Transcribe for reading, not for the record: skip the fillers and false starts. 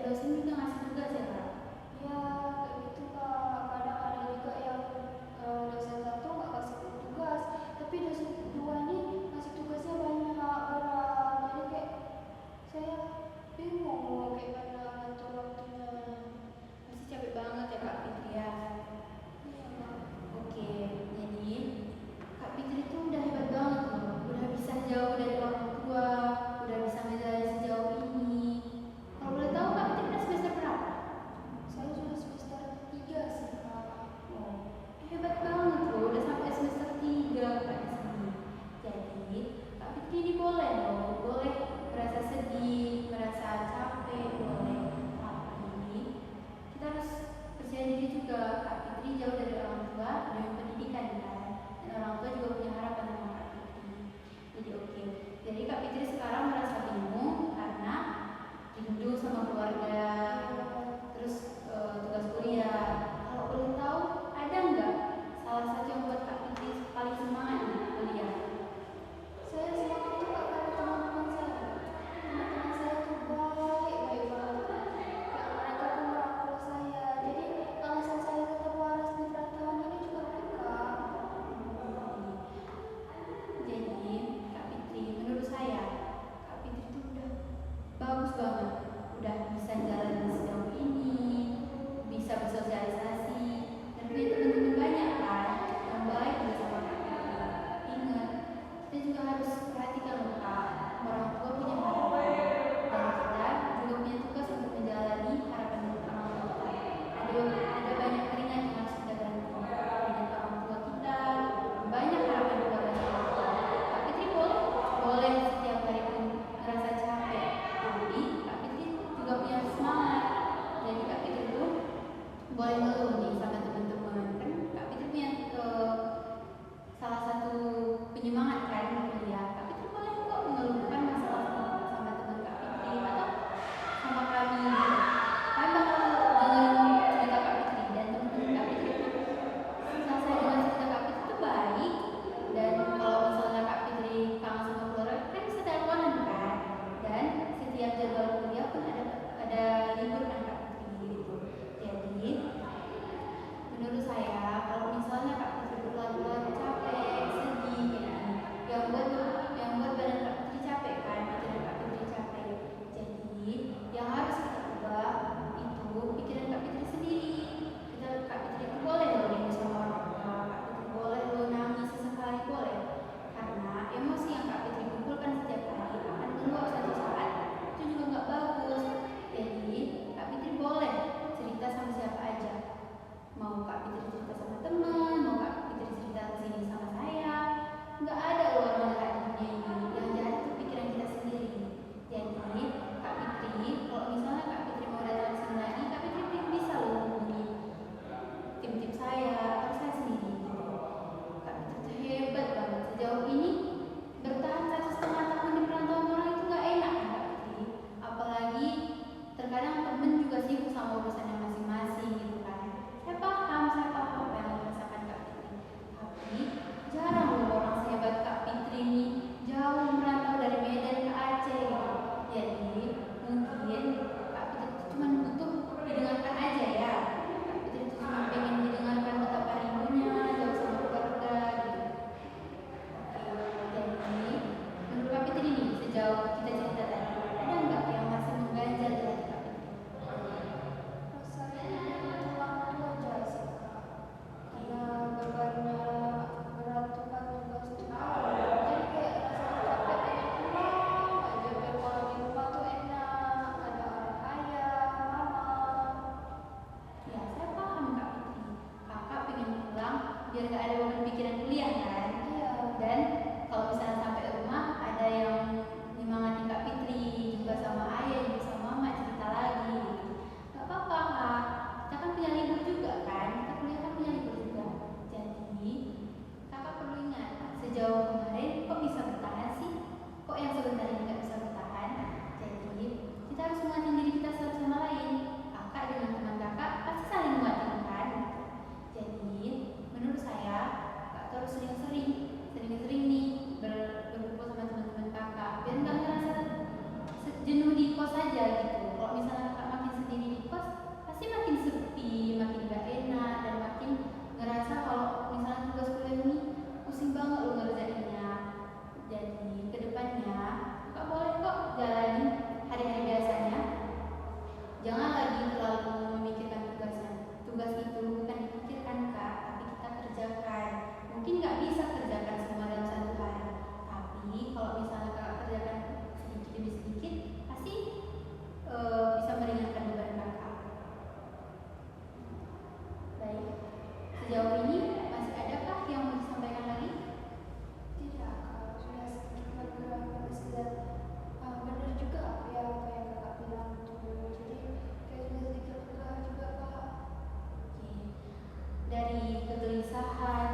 dosen juga ngasih tugas ya Kak? Ya kayak gitu Kak. Kadang ada juga yang dosen satu nggak kasih tugas, tapi dosen kedua nih ngasih tugasnya banyak berat. Jadi kayak saya bingung mau kayak mana ngatur waktunya. Pasti capek banget ya Kak Fitri ya. Iya Kak. Oke, jadi Kak Fitri tuh udah hebat banget loh. Udah bisa jauh dari orang tua, udah bisa ngejalanin sejauh ini. Kalau boleh tahu Kak Fitri udah semester berapa? Saya sudah semester 3 sih Kak. Oh, hebat banget loh, udah sampai semester 3 Kak di sini. Jadi, Kak Fitri ini boleh loh, boleh merasa sedih, merasa capek, boleh. Tapi kita harus percaya diri juga. Kak Fitri jauh dari orang tua, dari pendidikan kan. Dan orang tua juga punya harapan sama Kak Fitri. Jadi oke. Jadi Kak Fitri sekarang merasa bingung karena rindu sama keluarga, terus tugas kuliah. Kalau boleh tahu, ada nggak salah satu yang buat Kak Fitri paling semangat nih kuliah? Saya semangat tuh Kak karena teman-teman saya. Teman-teman saya tuh baik banget. Kayak mereka tuh merangkul saya. Jadi alasan saya tetap waras di perantauan ini juga mereka. Jadi Kak Fitri, menurut saya Kak Fitri tuh udah bagus banget, udah bisa jalan sejauh ini, bisa bersosialisasi, dan punya teman-teman banyak kan, yang baik juga sama Kak Fitri. Ingat, kita juga harus perhatikan loh Kak, orang tua punya harapan, dan kita juga punya tugas untuk menjalani harapan orang tua kita. Ada banyak keringat yang harus kita ganti, keringat orang tua kita, banyak harapan juga dari orang tua. Kak Fitri boleh setiap hari pun ngerasa capek, tapi Kak Fitri juga punya semangat. Jadi Kak Fitri tuh boleh ngeluh nih sama teman-teman, kan Kak Fitri punya salah satu penyemangat kan di kuliah. Kak Fitri boleh kok mengeluhkan masalah sama teman Kak Fitri atau sama kami gitu. Kami bakal dengerin cerita Kak Fitri dan teman-teman Kak Fitri tuh selesai dengan cerita Kak Fitri tuh baik. Dan kalau misalnya Kak Fitri kangen sama keluarga kan bisa teleponan kan. Dan setiap jadwal kuliah pun ada libur kan Kak Fitri gitu. Jadi menurut saya kalau misalnya Kak Fitri berlarut-larut capek, sedih kayak gini, yang buat badan Kak Fitri capek kan, pikiran Kak Fitri capek. Jadi yang harus kita ubah itu pikiran Kak Fitri sendiri. Kak Fitri itu boleh loh rindu sama orang tua, Kak Fitri boleh loh nangis sesekali boleh. Karena emosi yang Kak Fitri kumpulkan setiap hari akan keluar suatu saat, itu juga nggak bagus. Jadi Kak Fitri boleh cerita sama siapa aja. Mau Kak Fitri cerita sama teman, mau Kak Fitri cerita kesini sama saya, nggak ada loh orang jahat di dunia ini. Yang jahat itu pikiran kita sendiri. Jadi Kak Fitri, kalau misalnya Kak Fitri mau datang ke sini lagi, Kak Fitri bisa loh hubungi tim-tim saya atau saya sendiri gitu. Kak Fitri tuh hebat banget sejauh ini, bertahan 1,5 tahun di perantauan orang itu nggak enak kan Kak Fitri. Apalagi terkadang temen juga sibuk sama urusannya masing-masing gitu kan. Saya paham apa yang dirasakan Kak Fitri. Tapi jarang loh orang sehebat Kak Fitri ini jauh merantau dari Medan ke Aceh gitu. Jadi mungkin Kak Fitri itu cuma butuh didengarkan aja ya. Kak Fitri itu cuma pengen didengarkan betapa rindunya jauh sama keluarga gitu. Jadi menurut Kak Fitri nih sejauh kita cerita tadi, ada nggak yang masih mengganjal di hati Kak Fitri? usaha